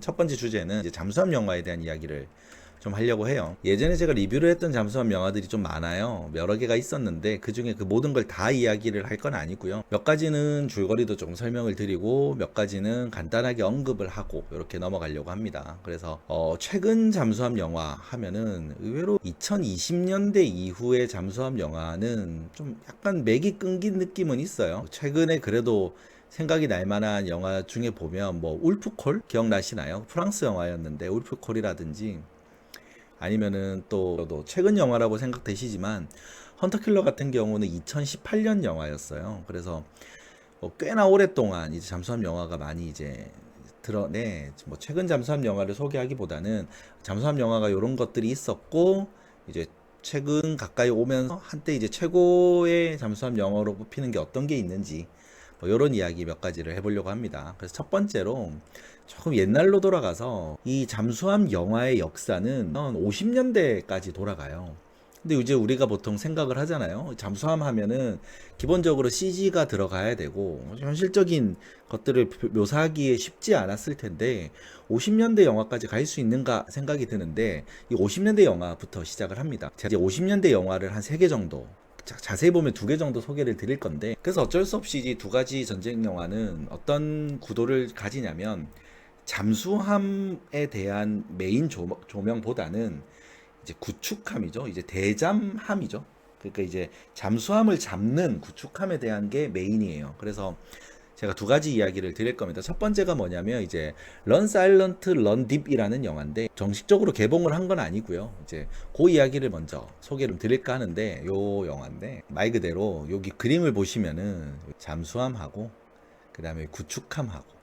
첫 번째 주제는 이제 잠수함 영화에 대한 이야기를 좀 하려고 해요. 예전에 제가 리뷰를 했던 잠수함 영화들이 좀 많아요. 여러 개가 있었는데 그 중에 그 모든 걸 다 이야기를 할 건 아니고요. 몇 가지는 줄거리도 좀 설명을 드리고 몇 가지는 간단하게 언급을 하고 이렇게 넘어가려고 합니다. 그래서 최근 잠수함 영화 하면은 의외로 2020년대 이후의 잠수함 영화는 좀 약간 맥이 끊긴 느낌은 있어요. 최근에 그래도 생각이 날 만한 영화 중에 보면 뭐 울프콜 기억나시나요? 프랑스 영화였는데 울프콜이라든지 아니면은 또 최근 영화라고 생각되시지만 헌터킬러 같은 경우는 2018년 영화였어요. 그래서 꽤나 오랫동안 이제 잠수함 영화가 많이 이제 뭐 최근 잠수함 영화를 소개하기보다는 잠수함 영화가 이런 것들이 있었고 이제 최근 가까이 오면서 한때 이제 최고의 잠수함 영화로 꼽히는 게 어떤 게 있는지 뭐 이런 이야기 몇 가지를 해보려고 합니다. 그래서 첫 번째로 조금 옛날로 돌아가서 이 잠수함 영화의 역사는 한 50년대까지 돌아가요. 근데 이제 우리가 보통 생각을 하잖아요. 잠수함 하면은 기본적으로 CG가 들어가야 되고 현실적인 것들을 묘사하기에 쉽지 않았을 텐데 50년대 영화까지 갈 수 있는가 생각이 드는데 이 50년대 영화부터 시작을 합니다. 제가 이제 50년대 영화를 한 3개 정도 자세히 보면 2개 정도 소개를 드릴 건데 그래서 어쩔 수 없이 이 2가지 전쟁 영화는 어떤 구도를 가지냐면 잠수함에 대한 메인 조명보다는 이제 구축함이죠. 이제 대잠함이죠. 그러니까 이제 잠수함을 잡는 구축함에 대한 게 메인이에요. 그래서 제가 2가지 이야기를 드릴 겁니다. 첫 번째가 뭐냐면 이제 런 사일런트 런 딥이라는 영화인데 정식적으로 개봉을 한 건 아니고요. 이제 그 이야기를 먼저 소개를 드릴까 하는데 요 영화인데 말 그대로 여기 그림을 보시면은 잠수함하고 그다음에 구축함하고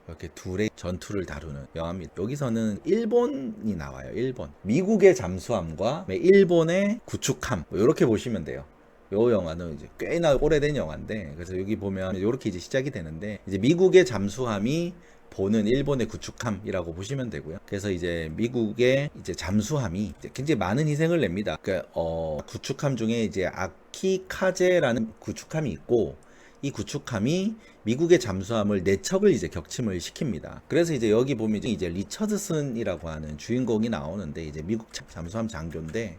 이렇게 둘의 전투를 다루는 영화입니다. 여기서는 일본이 나와요. 일본. 미국의 잠수함과 일본의 구축함. 이렇게 보시면 돼요. 요 영화는 이제 꽤나 오래된 영화인데 그래서 여기 보면 이렇게 이제 시작이 되는데 이제 미국의 잠수함이 보는 일본의 구축함이라고 보시면 되고요. 그래서 이제 미국의 이제 잠수함이 이제 굉장히 많은 희생을 냅니다. 그러니까 구축함 중에 이제 아키카제라는 구축함이 있고 이 구축함이 미국의 잠수함을 4척을 이제 격침을 시킵니다. 그래서 이제 여기 보면 이제 리처드슨이라고 하는 주인공이 나오는데 이제 미국 잠수함 장교인데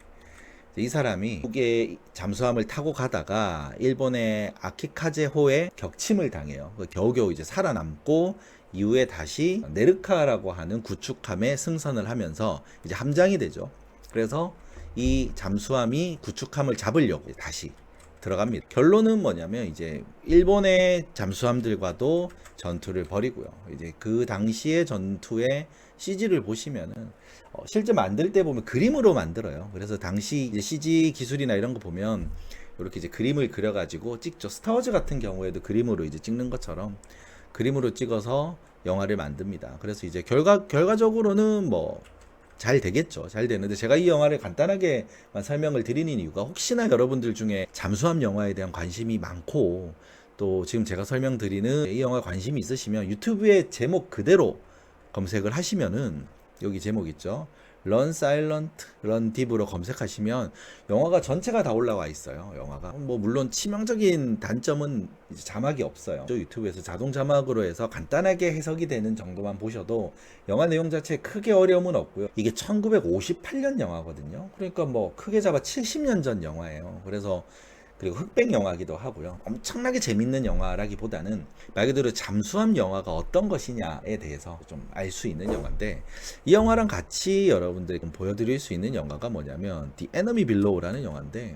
이 사람이 미국의 잠수함을 타고 가다가 일본의 아키카제호에 격침을 당해요. 겨우겨우 이제 살아남고 이후에 다시 네르카라고 하는 구축함에 승선을 하면서 이제 함장이 되죠. 그래서 이 잠수함이 구축함을 잡으려고 다시 들어갑니다. 결론은 뭐냐면 이제 일본의 잠수함들과도 전투를 벌이고요. 이제 그 당시의 전투의 CG를 보시면은 실제 만들 때 보면 그림으로 만들어요. 그래서 당시 이제 CG 기술이나 이런 거 보면 이렇게 이제 그림을 그려가지고 찍죠. 스타워즈 같은 경우에도 그림으로 이제 찍는 것처럼 그림으로 찍어서 영화를 만듭니다. 그래서 이제 결과적으로는 뭐 잘 되겠죠. 잘 되는데 제가 이 영화를 간단하게만 설명을 드리는 이유가 혹시나 여러분들 중에 잠수함 영화에 대한 관심이 많고 또 지금 제가 설명드리는 이 영화에 관심이 있으시면 유튜브에 제목 그대로 검색을 하시면은 여기 제목 있죠. 런 사일런트 런 딥으로 검색하시면 영화가 전체가 다 올라와 있어요. 영화가 뭐 물론 치명적인 단점은 이제 자막이 없어요. 유튜브에서 자동 자막으로 해서 간단하게 해석이 되는 정도만 보셔도 영화 내용 자체에 크게 어려움은 없고요. 이게 1958년 영화거든요. 그러니까 뭐 크게 잡아 70년 전 영화예요. 그리고 흑백 영화기도 하고요. 엄청나게 재밌는 영화라기보다는 말 그대로 잠수함 영화가 어떤 것이냐에 대해서 좀 알 수 있는 영화인데 이 영화랑 같이 여러분들에게 보여드릴 수 있는 영화가 뭐냐면 The Enemy Below라는 영화인데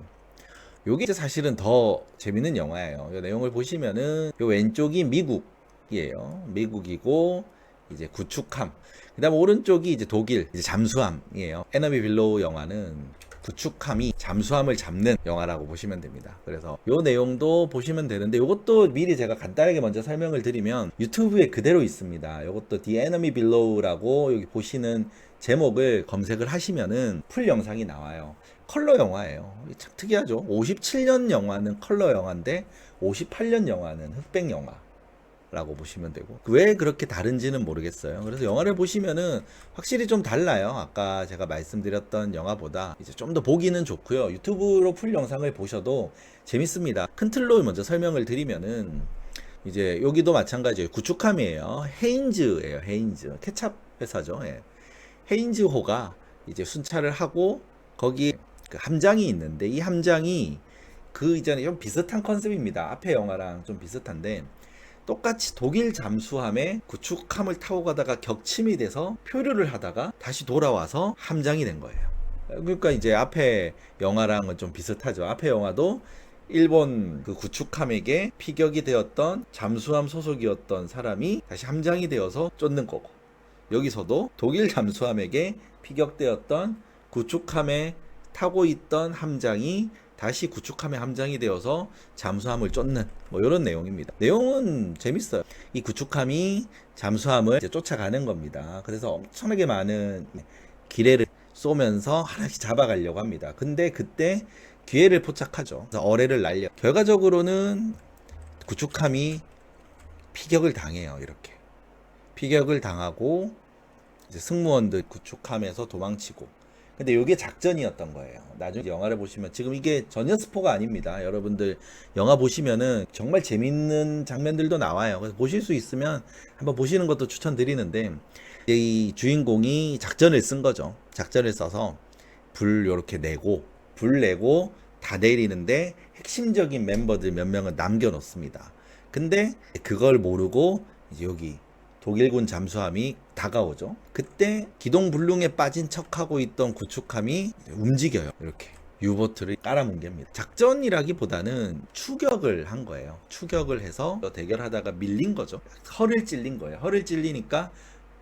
요게 사실은 더 재밌는 영화예요. 이 내용을 보시면은 요 왼쪽이 미국이에요. 미국이고 이제 구축함. 그다음 오른쪽이 이제 독일 이제 잠수함이에요. Enemy Below 영화는 구축함이 잠수함을 잡는 영화라고 보시면 됩니다. 그래서 요 내용도 보시면 되는데 요것도 미리 제가 간단하게 먼저 설명을 드리면 유튜브에 그대로 있습니다. 요것도 The Enemy Below라고 여기 보시는 제목을 검색을 하시면은 풀 영상이 나와요. 컬러 영화예요. 참 특이하죠. 57년 영화는 컬러 영화인데 58년 영화는 흑백 영화. 라고 보시면 되고 왜 그렇게 다른지는 모르겠어요. 그래서 영화를 보시면은 확실히 좀 달라요. 아까 제가 말씀드렸던 영화보다 이제 좀 더 보기는 좋고요. 유튜브로 풀 영상을 보셔도 재밌습니다. 큰 틀로 먼저 설명을 드리면은 이제 여기도 마찬가지예요. 구축함이에요. 헤인즈예요. 헤인즈 케찹 회사죠. 예. 헤인즈호가 이제 순찰을 하고 거기 그 함장이 있는데 이 함장이 그 이전에 좀 비슷한 컨셉입니다. 앞에 영화랑 좀 비슷한데 똑같이 독일 잠수함에 구축함을 타고 가다가 격침이 돼서 표류를 하다가 다시 돌아와서 함장이 된 거예요. 그러니까 이제 앞에 영화랑은 좀 비슷하죠. 앞에 영화도 일본 그 구축함에게 피격이 되었던 잠수함 소속이었던 사람이 다시 함장이 되어서 쫓는 거고, 여기서도 독일 잠수함에게 피격되었던 구축함에 타고 있던 함장이 다시 구축함의 함장이 되어서 잠수함을 쫓는 뭐 이런 내용입니다. 내용은 재밌어요. 이 구축함이 잠수함을 이제 쫓아가는 겁니다. 그래서 엄청나게 많은 기뢰를 쏘면서 하나씩 잡아가려고 합니다. 근데 그때 기회를 포착하죠. 그래서 어뢰를 날려. 결과적으로는 구축함이 피격을 당해요. 이렇게 피격을 당하고 이제 승무원들 구축함에서 도망치고. 근데 이게 작전이었던 거예요. 나중에 영화를 보시면, 지금 이게 전혀 스포가 아닙니다. 여러분들 영화 보시면은 정말 재밌는 장면들도 나와요. 그래서 보실 수 있으면 한번 보시는 것도 추천드리는데, 이 주인공이 작전을 쓴 거죠. 작전을 써서 불 요렇게 내고 다 내리는데 핵심적인 멤버들 몇 명은 남겨놓습니다. 근데 그걸 모르고 이제 여기 독일군 잠수함이 다가오죠. 그때 기동불능에 빠진 척하고 있던 구축함이 움직여요. 이렇게 유보트를 깔아뭉갭니다. 작전이라기보다는 추격을 한 거예요. 추격을 해서 대결하다가 밀린 거죠. 허를 찔린 거예요. 허를 찔리니까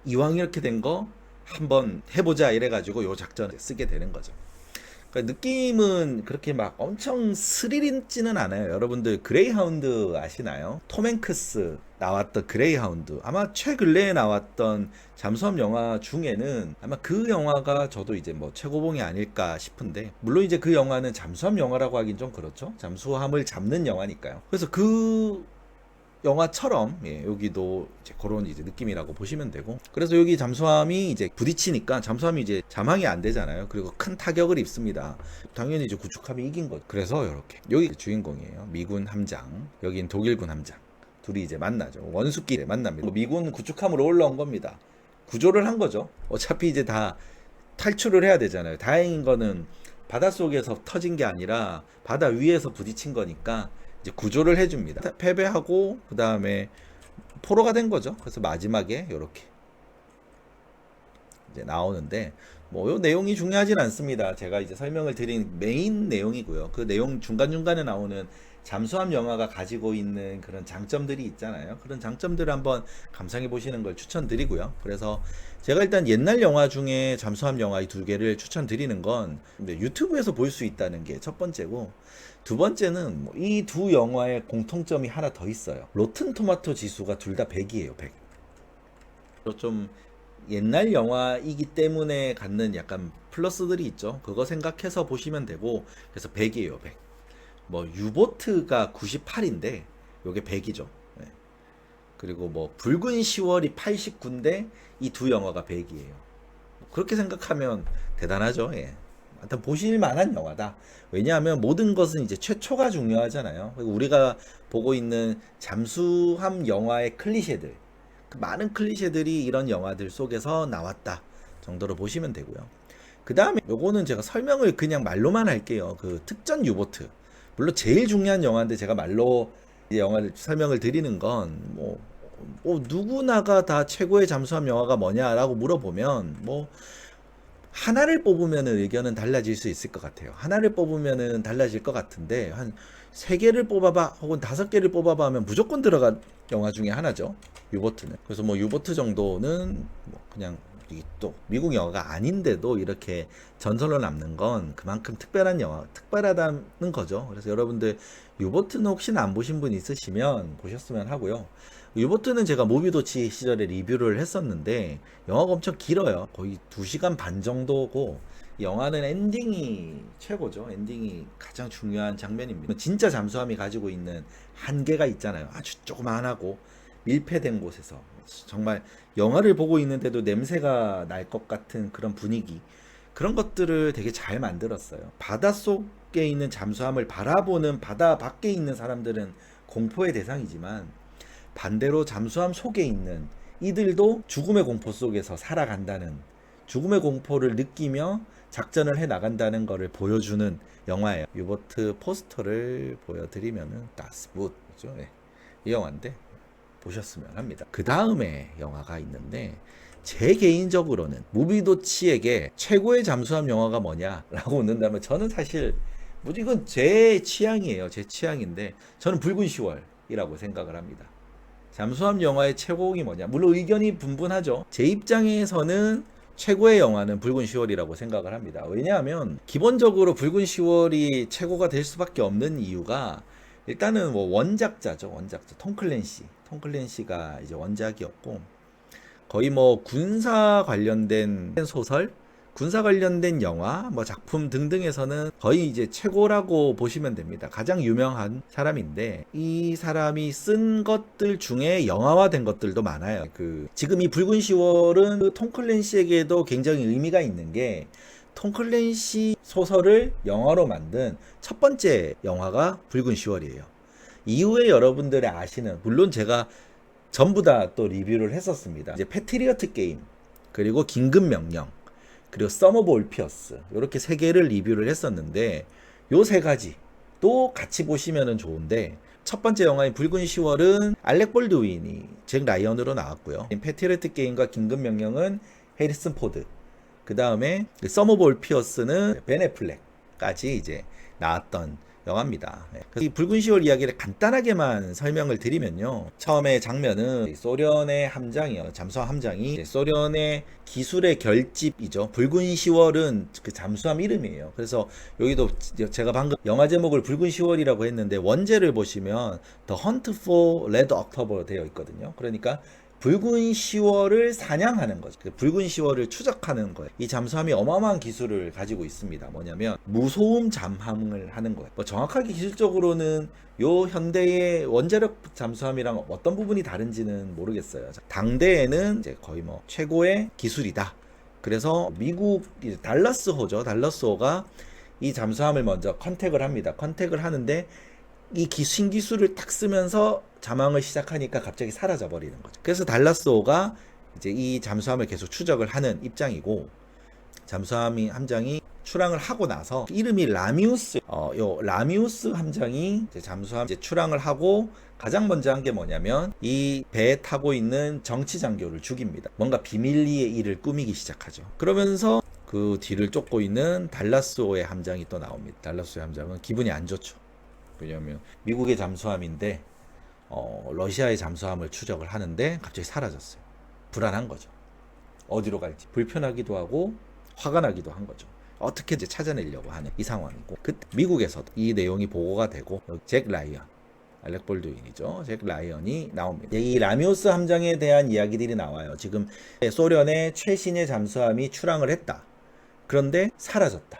이왕 이렇게 된 거 한번 해보자 이래가지고 요 작전을 쓰게 되는 거죠. 그러니까 느낌은 그렇게 막 엄청 스릴 있지는 않아요. 여러분들 그레이하운드 아시나요? 톰 행크스 나왔던 그레이하운드, 아마 최근래에 나왔던 잠수함 영화 중에는 아마 그 영화가 저도 이제 뭐 최고봉이 아닐까 싶은데, 물론 이제 그 영화는 잠수함 영화라고 하긴 좀 그렇죠. 잠수함을 잡는 영화니까요. 그래서 그 영화처럼 여기도 이제 그런 이제 느낌이라고 보시면 되고, 그래서 여기 잠수함이 이제 부딪히니까 잠수함이 이제 잠항이 안 되잖아요. 그리고 큰 타격을 입습니다. 당연히 이제 구축함이 이긴 거죠. 그래서 이렇게 여기 주인공이에요. 미군 함장, 여긴 독일군 함장. 둘이 이제 만나죠. 원수끼리 만납니다. 미군 구축함으로 올라온 겁니다. 구조를 한 거죠. 어차피 이제 다 탈출을 해야 되잖아요. 다행인 거는 바닷속에서 터진 게 아니라 바다 위에서 부딪힌 거니까 이제 구조를 해줍니다. 패배하고 그 다음에 포로가 된 거죠. 그래서 마지막에 이렇게 이제 나오는데, 뭐 요 내용이 중요하진 않습니다. 제가 이제 설명을 드린 메인 내용이고요. 그 내용 중간중간에 나오는 잠수함 영화가 가지고 있는 그런 장점들이 있잖아요. 그런 장점들을 한번 감상해 보시는 걸 추천드리고요. 그래서 제가 일단 옛날 영화 중에 잠수함 영화 이 두 개를 추천드리는 건 유튜브에서 볼 수 있다는 게 첫 번째고, 두 번째는 이 두 영화의 공통점이 하나 더 있어요. 로튼 토마토 지수가 둘 다 100이에요. 100. 좀 옛날 영화이기 때문에 갖는 약간 플러스들이 있죠. 그거 생각해서 보시면 되고, 그래서 100이에요. 100. 뭐 유보트가 98인데 요게 100이죠. 그리고 뭐 붉은 10월이 89인데 이 두 영화가 100이에요. 그렇게 생각하면 대단하죠. 예. 일단 보실 만한 영화다. 왜냐하면 모든 것은 이제 최초가 중요하잖아요. 그리고 우리가 보고 있는 잠수함 영화의 클리셰들, 그 많은 클리셰들이 이런 영화들 속에서 나왔다 정도로 보시면 되고요. 그 다음에 요거는 제가 설명을 그냥 말로만 할게요. 그 특전 유보트, 물론 제일 중요한 영화인데 제가 말로 이 영화를 설명을 드리는 건 누구나가 다 최고의 잠수함 영화가 뭐냐라고 물어보면 하나를 뽑으면은 의견은 달라질 수 있을 것 같아요. 하나를 뽑으면은 달라질 것 같은데, 한 3개를 뽑아봐 혹은 5개를 뽑아봐 하면 무조건 들어간 영화 중에 하나죠. 유보트는. 그래서 유보트 정도는 그냥 또 미국 영화가 아닌데도 이렇게 전설로 남는 건 그만큼 특별한 영화, 특별하다는 거죠. 그래서 여러분들 유보트는 혹시나 안 보신 분 있으시면 보셨으면 하고요. 유보트는 제가 무비도치 시절에 리뷰를 했었는데 영화가 엄청 길어요. 거의 2시간 반 정도고, 영화는 엔딩이 최고죠. 엔딩이 가장 중요한 장면입니다. 진짜 잠수함이 가지고 있는 한계가 있잖아요. 아주 조그만하고 밀폐된 곳에서 정말 영화를 보고 있는데도 냄새가 날 것 같은 그런 분위기, 그런 것들을 되게 잘 만들었어요. 바닷속에 있는 잠수함을 바라보는 바다 밖에 있는 사람들은 공포의 대상이지만, 반대로 잠수함 속에 있는 이들도 죽음의 공포 속에서 살아간다는, 죽음의 공포를 느끼며 작전을 해 나간다는 것을 보여주는 영화예요. 유보트 포스터를 보여드리면은 다스붓이죠. 예. 이 영화인데 보셨으면 합니다. 그 다음에 영화가 있는데, 제 개인적으로는 무비도치에게 최고의 잠수함 영화가 뭐냐라고 묻는다면 저는 사실 이건 제 취향이에요. 제 취향인데 저는 붉은 10월이라고 생각을 합니다. 잠수함 영화의 최고봉이 뭐냐? 물론 의견이 분분하죠. 제 입장에서는 최고의 영화는 붉은 10월이라고 생각을 합니다. 왜냐하면 기본적으로 붉은 10월이 최고가 될 수밖에 없는 이유가, 일단은 뭐 원작자죠. 원작자 톰 클랜시가 이제 원작이었고, 거의 뭐 군사 관련된 소설, 군사 관련된 영화, 뭐 작품 등등에서는 거의 이제 최고라고 보시면 됩니다. 가장 유명한 사람인데, 이 사람이 쓴 것들 중에 영화화된 것들도 많아요. 지금 이 붉은 10월은 톰 클랜시에게도 굉장히 의미가 있는 게, 톰 클랜시 소설을 영화로 만든 첫 번째 영화가 붉은 10월이에요. 이후에 여러분들이 아시는, 물론 제가 전부 다 또 리뷰를 했었습니다. 이제 패트리어트 게임, 그리고 긴급 명령, 그리고 썸 오브 올피어스, 이렇게 세 개를 리뷰를 했었는데, 요 세 가지 또 같이 보시면 좋은데, 첫 번째 영화인 붉은 10월은 알렉 볼드윈이 잭 라이언으로 나왔고요. 패트리어트 게임과 긴급 명령은 해리슨 포드, 그 다음에 썸 오브 올피어스는 벤 애플렉까지 이제 나왔던 영화입니다. 이 붉은 10월 이야기를 간단하게만 설명을 드리면요, 처음에 장면은 소련의 함장이요, 잠수함 함장이 소련의 기술의 결집이죠. 붉은 10월은 그 잠수함 이름이에요. 그래서 여기도 제가 방금 영화 제목을 붉은 10월이라고 했는데, 원제를 보시면 The Hunt for Red October 되어 있거든요. 그러니까 붉은 10월을 사냥하는 거죠. 붉은 10월을 추적하는 거예요. 이 잠수함이 어마어마한 기술을 가지고 있습니다. 뭐냐면 무소음 잠함을 하는 거예요. 뭐 정확하게 기술적으로는 요 현대의 원자력 잠수함이랑 어떤 부분이 다른지는 모르겠어요. 당대에는 이제 거의 뭐 최고의 기술이다. 그래서 미국 달러스호죠. 달러스호가 이 잠수함을 먼저 컨택을 합니다. 컨택을 하는데, 이 신기술을 딱 쓰면서 잠항을 시작하니까 갑자기 사라져 버리는 거죠. 그래서 달라스호가 이제 이 잠수함을 계속 추적을 하는 입장이고, 잠수함이 함장이 출항을 하고 나서 이름이 라미우스, 요 라미우스 함장이 이제 잠수함 이제 출항을 하고 가장 먼저 한 게 뭐냐면, 이 배에 타고 있는 정치 장교를 죽입니다. 뭔가 비밀리에 일을 꾸미기 시작하죠. 그러면서 그 뒤를 쫓고 있는 달라스호의 함장이 또 나옵니다. 달라스호의 함장은 기분이 안 좋죠. 왜냐하면 미국의 잠수함인데 러시아의 잠수함을 추적을 하는데 갑자기 사라졌어요. 불안한 거죠. 어디로 갈지 불편하기도 하고 화가 나기도 한 거죠. 어떻게 이제 찾아내려고 하는 이 상황이고, 미국에서도 이 내용이 보고가 되고, 잭 라이언, 알렉 볼드윈이죠. 잭 라이언이 나옵니다. 이 라미우스 함장에 대한 이야기들이 나와요. 지금 소련의 최신의 잠수함이 출항을 했다. 그런데 사라졌다.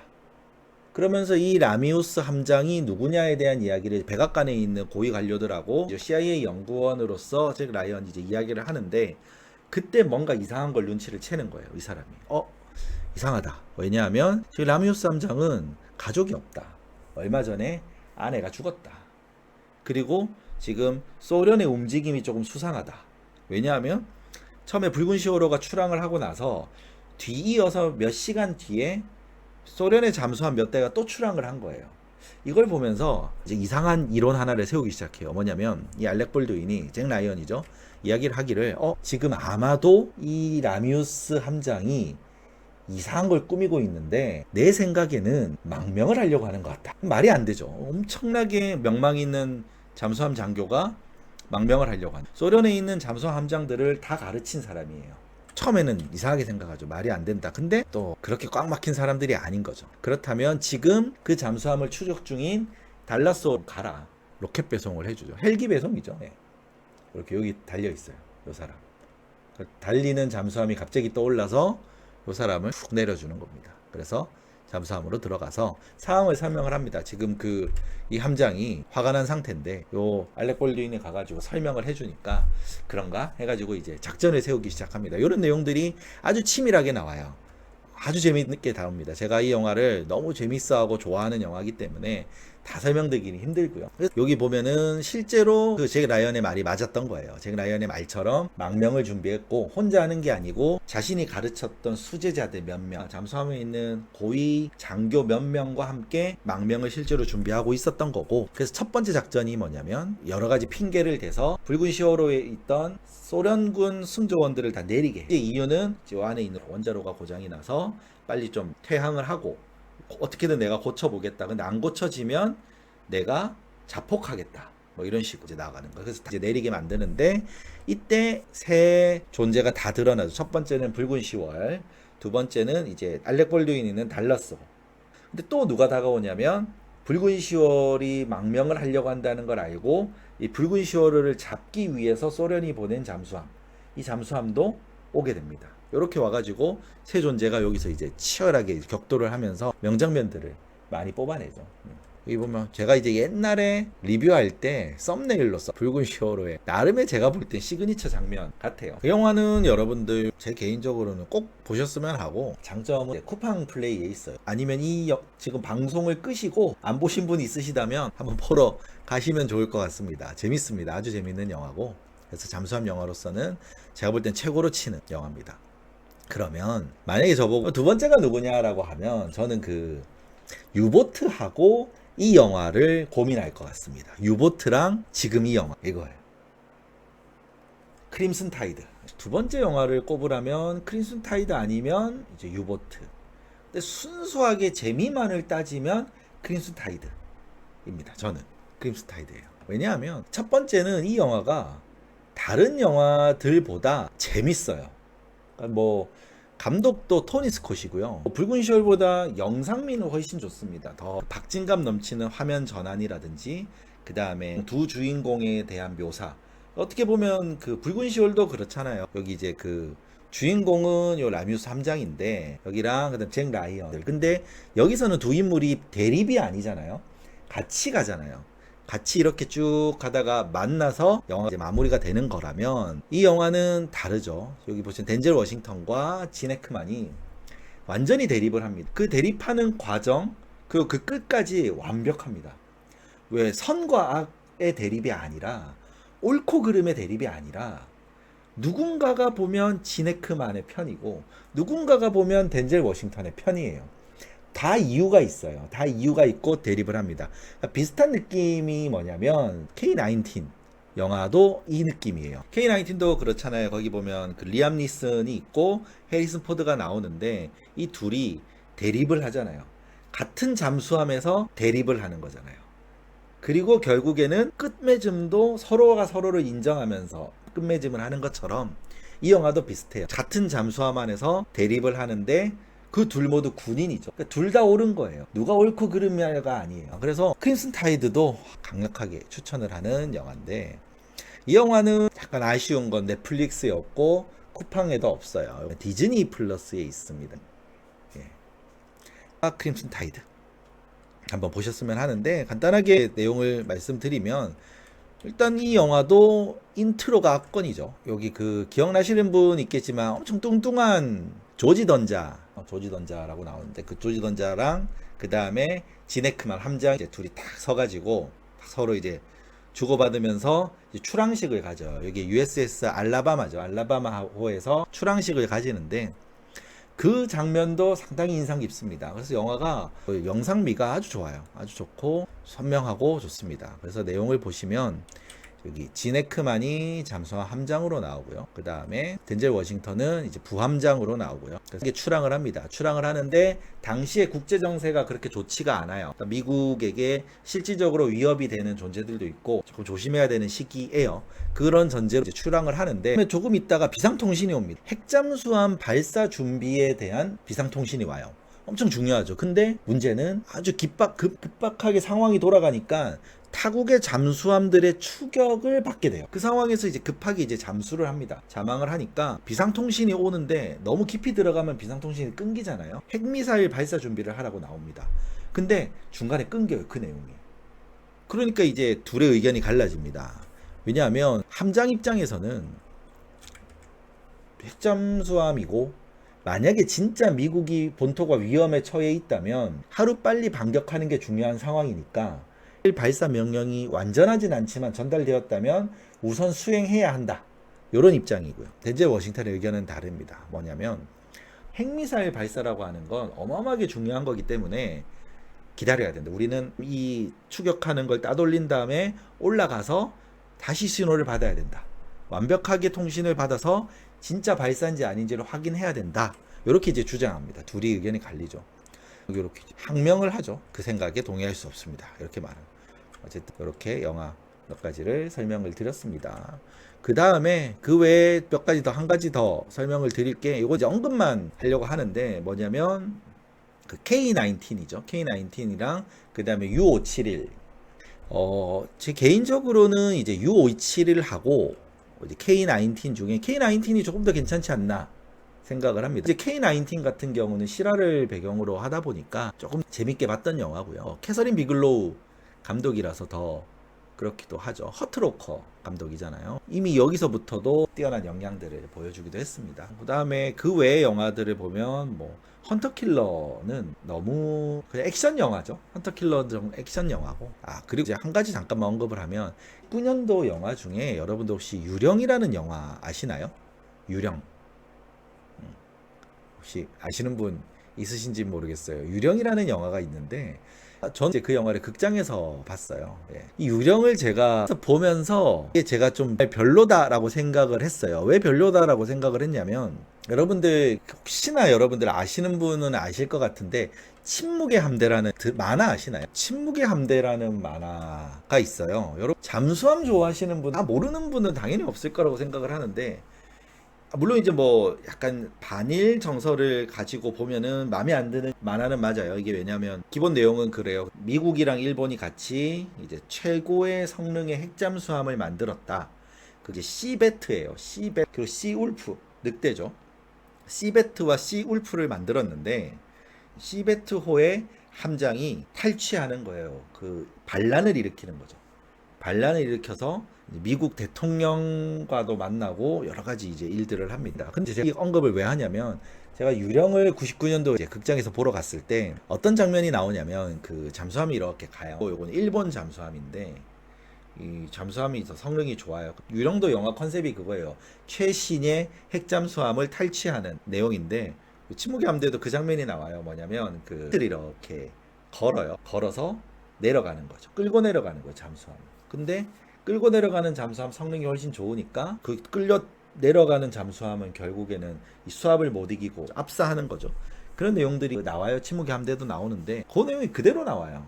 그러면서 이 라미우스 함장이 누구냐에 대한 이야기를 백악관에 있는 고위 관료들하고 CIA 연구원으로서 잭 라이언이 이제 이야기를 하는데, 그때 뭔가 이상한 걸 눈치를 채는 거예요. 이 사람이 이상하다. 왜냐하면 지금 라미우스 함장은 가족이 없다. 얼마 전에 아내가 죽었다. 그리고 지금 소련의 움직임이 조금 수상하다. 왜냐하면 처음에 붉은 10월호가 출항을 하고 나서 뒤이어서 몇 시간 뒤에 소련의 잠수함 몇 대가 또 출항을 한 거예요. 이걸 보면서 이제 이상한 이론 하나를 세우기 시작해요. 뭐냐면, 이 알렉 볼드윈이, 잭 라이언이죠, 이야기를 하기를 지금 아마도 이 라미우스 함장이 이상한 걸 꾸미고 있는데 내 생각에는 망명을 하려고 하는 것 같다. 말이 안 되죠. 엄청나게 명망 있는 잠수함 장교가 망명을 하려고 하는, 소련에 있는 잠수함 함장들을 다 가르친 사람이에요. 처음에는 이상하게 생각하죠. 말이 안 된다. 근데 또 그렇게 꽉 막힌 사람들이 아닌 거죠. 그렇다면 지금 그 잠수함을 추적 중인 달라스호로 가라. 로켓 배송을 해주죠. 헬기 배송이죠. 네. 이렇게 여기 달려 있어요. 요 사람. 달리는 잠수함이 갑자기 떠올라서 요 사람을 훅 내려주는 겁니다. 그래서 잠수함으로 들어가서 상황을 설명을 합니다. 지금 이 함장이 화가 난 상태인데, 요 알렉 볼드윈이 가가지고 설명을 해주니까 그런가 해가지고 이제 작전을 세우기 시작합니다. 이런 내용들이 아주 치밀하게 나와요. 아주 재미있게 다룹니다. 제가 이 영화를 너무 재밌어하고 좋아하는 영화이기 때문에 다 설명드리기는 힘들고요. 그래서 여기 보면은 실제로 그 잭 라이언의 말이 맞았던 거예요. 잭 라이언의 말처럼 망명을 준비했고 혼자 하는 게 아니고 자신이 가르쳤던 수제자들 몇 명, 잠수함에 있는 고위 장교 몇 명과 함께 망명을 실제로 준비하고 있었던 거고, 그래서 첫 번째 작전이 뭐냐면 여러 가지 핑계를 대서 붉은 시오로에 있던 소련군 승조원들을 다 내리게. 이유는 저 안에 있는 원자로가 고장이 나서 빨리 좀 퇴항을 하고 어떻게든 내가 고쳐보겠다. 근데 안 고쳐지면 내가 자폭하겠다. 뭐 이런 식으로 이제 나가는 거예요. 그래서 이제 내리게 만드는데 이때 세 존재가 다 드러나죠. 첫 번째는 붉은 시월, 두 번째는 이제 알렉 볼드윈 있는 달러스. 근데 또 누가 다가오냐면 붉은 시월이 망명을 하려고 한다는 걸 알고 이 붉은 시월을 잡기 위해서 소련이 보낸 잠수함, 이 잠수함도 오게 됩니다. 이렇게 와가지고 세 존재가 여기서 이제 치열하게 격돌을 하면서 명장면들을 많이 뽑아내죠. 여기 보면 제가 이제 옛날에 리뷰할 때 썸네일로 써 붉은 시월호의 나름의 제가 볼 땐 시그니처 장면 같아요. 그 영화는 여러분들 제 개인적으로는 꼭 보셨으면 하고, 장점은 쿠팡 플레이에 있어요. 아니면 지금 방송을 끄시고 안 보신 분이 있으시다면 한번 보러 가시면 좋을 것 같습니다. 재밌습니다. 아주 재밌는 영화고, 그래서 잠수함 영화로서는 제가 볼 땐 최고로 치는 영화입니다. 그러면 만약에 저보고 두 번째가 누구냐라고 하면 저는 그 유보트하고 이 영화를 고민할 것 같습니다. 유보트랑 지금 이 영화, 이거예요. 크림슨 타이드. 두 번째 영화를 꼽으라면 크림슨 타이드 아니면 이제 유보트. 근데 순수하게 재미만을 따지면 크림슨 타이드입니다. 저는 크림슨 타이드예요. 왜냐하면 첫 번째는 이 영화가 다른 영화들보다 재밌어요. 그러니까 뭐 감독도 토니 스콧이고요. 붉은 시월보다 영상미는 훨씬 좋습니다. 더 박진감 넘치는 화면 전환이라든지, 그 다음에 두 주인공에 대한 묘사. 어떻게 보면 그 붉은 시월도 그렇잖아요. 여기 이제 그 주인공은 요 라뮤스 함장인데 여기랑 그다음 잭 라이언. 근데 여기서는 두 인물이 대립이 아니잖아요. 같이 가잖아요. 같이 이렇게 쭉 가다가 만나서 영화가 이제 마무리가 되는 거라면 이 영화는 다르죠. 여기 보시면 덴젤 워싱턴과 진 해크만이 완전히 대립을 합니다. 그 대립하는 과정 그리고 그 끝까지 완벽합니다. 왜 선과 악의 대립이 아니라 옳고 그름의 대립이 아니라 누군가가 보면 진 해크만의 편이고 누군가가 보면 덴젤 워싱턴의 편이에요. 다 이유가 있어요. 다 이유가 있고 대립을 합니다. 그러니까 비슷한 느낌이 뭐냐면 K-19 영화도 이 느낌이에요. K-19도 그렇잖아요. 거기 보면 그 리암 니슨이 있고 해리슨 포드가 나오는데 이 둘이 대립을 하잖아요. 같은 잠수함에서 대립을 하는 거잖아요. 그리고 결국에는 끝맺음도 서로가 서로를 인정하면서 끝맺음을 하는 것처럼 이 영화도 비슷해요. 같은 잠수함 안에서 대립을 하는데 그 둘 모두 군인이죠. 그러니까 둘 다 옳은 거예요. 누가 옳고 그름이야가 아니에요. 그래서 크림슨 타이드도 강력하게 추천을 하는 영화인데 이 영화는 약간 아쉬운 건 넷플릭스에 없고 쿠팡에도 없어요. 디즈니 플러스에 있습니다. 예. 크림슨 타이드 한번 보셨으면 하는데 간단하게 내용을 말씀드리면 일단 이 영화도 인트로가 압권이죠. 여기 그 기억나시는 분 있겠지만 엄청 뚱뚱한 조지 던자라고 나오는데 그 조지 던자랑 그 다음에 진 해크만 함장 이제 둘이 딱 서가지고 서로 이제 주고받으면서 이제 출항식을 가져요. 여기 USS 알라바마죠. 알라바마호에서 출항식을 가지는데 그 장면도 상당히 인상 깊습니다. 그래서 영화가 영상미가 아주 좋아요. 아주 좋고 선명하고 좋습니다. 그래서 내용을 보시면 여기 진 해크만이 잠수함 함장으로 나오고요. 그 다음에 덴젤 워싱턴은 이제 부함장으로 나오고요. 그래서 이게 출항을 합니다. 출항을 하는데 당시의 국제 정세가 그렇게 좋지가 않아요. 그러니까 미국에게 실질적으로 위협이 되는 존재들도 있고 조금 조심해야 되는 시기예요. 그런 전제로 이제 출항을 하는데 조금 있다가 비상통신이 옵니다. 핵잠수함 발사 준비에 대한 비상통신이 와요. 엄청 중요하죠. 근데 문제는 아주 급박하게 상황이 돌아가니까 타국의 잠수함들의 추격을 받게 돼요. 그 상황에서 이제 급하게 이제 잠수를 합니다. 자망을 하니까 비상통신이 오는데 너무 깊이 들어가면 비상통신이 끊기잖아요. 핵미사일 발사 준비를 하라고 나옵니다. 근데 중간에 끊겨요. 그 내용이. 그러니까 이제 둘의 의견이 갈라집니다. 왜냐하면 함장 입장에서는 핵잠수함이고 만약에 진짜 미국이 본토가 위험에 처해 있다면 하루빨리 반격하는 게 중요한 상황이니까 발사 명령이 완전하진 않지만 전달되었다면 우선 수행해야 한다. 이런 입장이고요. 덴젤 워싱턴의 의견은 다릅니다. 뭐냐면 핵미사일 발사라고 하는 건 어마어마하게 중요한 거기 때문에 기다려야 된다. 우리는 이 추격하는 걸 따돌린 다음에 올라가서 다시 신호를 받아야 된다. 완벽하게 통신을 받아서 진짜 발사인지 아닌지를 확인해야 된다. 이렇게 이제 주장합니다. 둘이 의견이 갈리죠. 이렇게 항명을 하죠. 그 생각에 동의할 수 없습니다. 이렇게 말합니다. 어쨌든 이렇게 영화 몇 가지를 설명을 드렸습니다. 그 다음에 그 외에 몇 가지 더, 한 가지 더 설명을 드릴게. 이거 이제 언급만 하려고 하는데 뭐냐면 그 K19이죠. K19이랑 그 다음에 U571. 제 개인적으로는 이제 U571하고 이제 K19 중에 K19이 조금 더 괜찮지 않나 생각을 합니다. 이제 K19 같은 경우는 실화를 배경으로 하다 보니까 조금 재밌게 봤던 영화고요. 캐서린 비글로우 감독이라서 더 그렇기도 하죠. 허트로커 감독이잖아요. 이미 여기서부터도 뛰어난 역량들을 보여주기도 했습니다. 그 다음에 그 외의 영화들을 보면 뭐 헌터킬러는 너무 그냥 액션 영화죠. 헌터킬러는 액션 영화고. 그리고 이제 한 가지 잠깐만 언급을 하면 19년도 영화 중에 여러분들 혹시 유령이라는 영화 아시나요? 유령. 혹시 아시는 분 있으신지 모르겠어요. 유령이라는 영화가 있는데 저는 이제 그 영화를 극장에서 봤어요. 이 유령을 제가 보면서 제가 좀 별로다라고 생각을 했어요. 왜 별로다라고 생각을 했냐면 여러분들 혹시나 여러분들 아시는 분은 아실 것 같은데 침묵의 함대라는 만화 아시나요? 침묵의 함대라는 만화가 있어요. 여러분 잠수함 좋아하시는 분, 모르는 분은 당연히 없을 거라고 생각을 하는데 물론 이제 뭐 약간 반일 정서를 가지고 보면은 마음에 안 드는 만화는 맞아요. 이게 왜냐면 기본 내용은 그래요. 미국이랑 일본이 같이 이제 최고의 성능의 핵잠수함을 만들었다. 그게 시베트예요. 시베트 그리고 시울프 늑대죠. 시베트와 시울프를 만들었는데 시베트호의 함장이 탈취하는 거예요. 그 반란을 일으키는 거죠. 반란을 일으켜서 미국 대통령과도 만나고 여러 가지 이제 일들을 합니다. 근데 제가 이 언급을 왜 하냐면 제가 유령을 99년도 이제 극장에서 보러 갔을 때 어떤 장면이 나오냐면 그 잠수함이 이렇게 가요. 요건 일본 잠수함인데 이 잠수함이 더 성능이 좋아요. 유령도 영화 컨셉이 그거예요. 최신의 핵잠수함을 탈취하는 내용인데 침묵의 함대도 그 장면이 나와요. 뭐냐면 그 이렇게 걸어요. 걸어서 내려가는 거죠. 끌고 내려가는 거예요. 잠수함. 근데 끌고 내려가는 잠수함 성능이 훨씬 좋으니까 그 끌려 내려가는 잠수함은 결국에는 이 수압을 못 이기고 압사하는 거죠. 그런 내용들이 나와요. 침묵의 함대도 나오는데 그 내용이 그대로 나와요.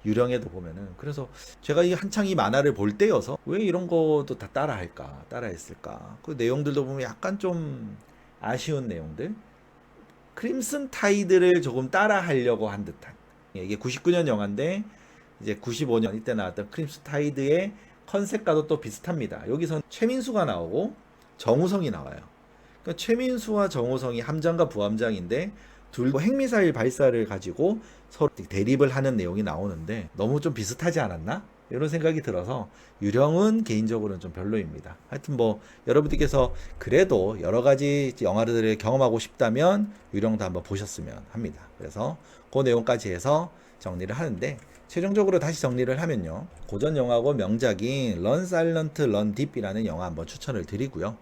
유령에도 보면은. 그래서 제가 이 한창 이 만화를 볼 때여서 왜 이런 것도 다 따라할까? 따라했을까? 그 내용들도 보면 약간 좀 아쉬운 내용들. 크림슨 타이드를 조금 따라하려고 한 듯한. 이게 99년 영화인데 이제 95년 이때 나왔던 크림슨 타이드의 컨셉과도 또 비슷합니다. 여기선 최민수가 나오고 정우성이 나와요. 그러니까 최민수와 정우성이 함장과 부함장인데 둘 핵미사일 발사를 가지고 서로 대립을 하는 내용이 나오는데 너무 좀 비슷하지 않았나? 이런 생각이 들어서 유령은 개인적으로는 좀 별로입니다. 하여튼 뭐 여러분들께서 그래도 여러 가지 영화들을 경험하고 싶다면 유령도 한번 보셨으면 합니다. 그래서 그 내용까지 해서 정리를 하는데 최종적으로 다시 정리를 하면요. 고전 영화고 명작인 런 사일런트 런 딥이라는 영화 한번 추천을 드리고요.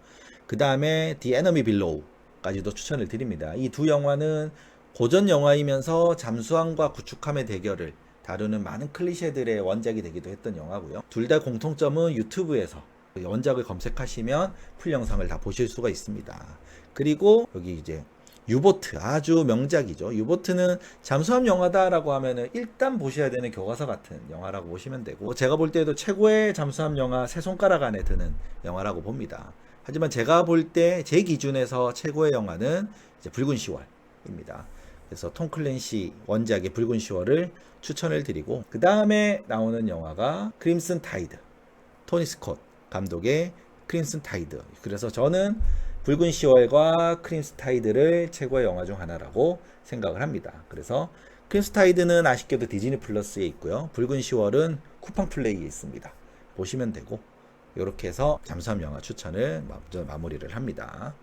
그 다음에 The Enemy Below까지도 추천을 드립니다. 이 두 영화는 고전 영화이면서 잠수함과 구축함의 대결을 다루는 많은 클리셰들의 원작이 되기도 했던 영화고요. 둘 다 공통점은 유튜브에서 원작을 검색하시면 풀 영상을 다 보실 수가 있습니다. 그리고 여기 이제 유보트 아주 명작이죠. 유보트는 잠수함 영화다라고 하면은 일단 보셔야 되는 교과서 같은 영화라고 보시면 되고 제가 볼 때도 최고의 잠수함 영화 세 손가락 안에 드는 영화라고 봅니다. 하지만 제가 볼 때 제 기준에서 최고의 영화는 이제 붉은 10월입니다. 그래서 톰 클랜시 원작의 붉은 10월을 추천을 드리고 그 다음에 나오는 영화가 크림슨 타이드 토니 스콧 감독의 크림슨 타이드. 그래서 저는 붉은 10월과 크림슨 타이드를 최고의 영화 중 하나라고 생각을 합니다. 그래서 크림슨 타이드는 아쉽게도 디즈니 플러스에 있고요. 붉은 10월은 쿠팡 플레이에 있습니다. 보시면 되고 이렇게 해서 잠수함 영화 추천을 마무리를 합니다.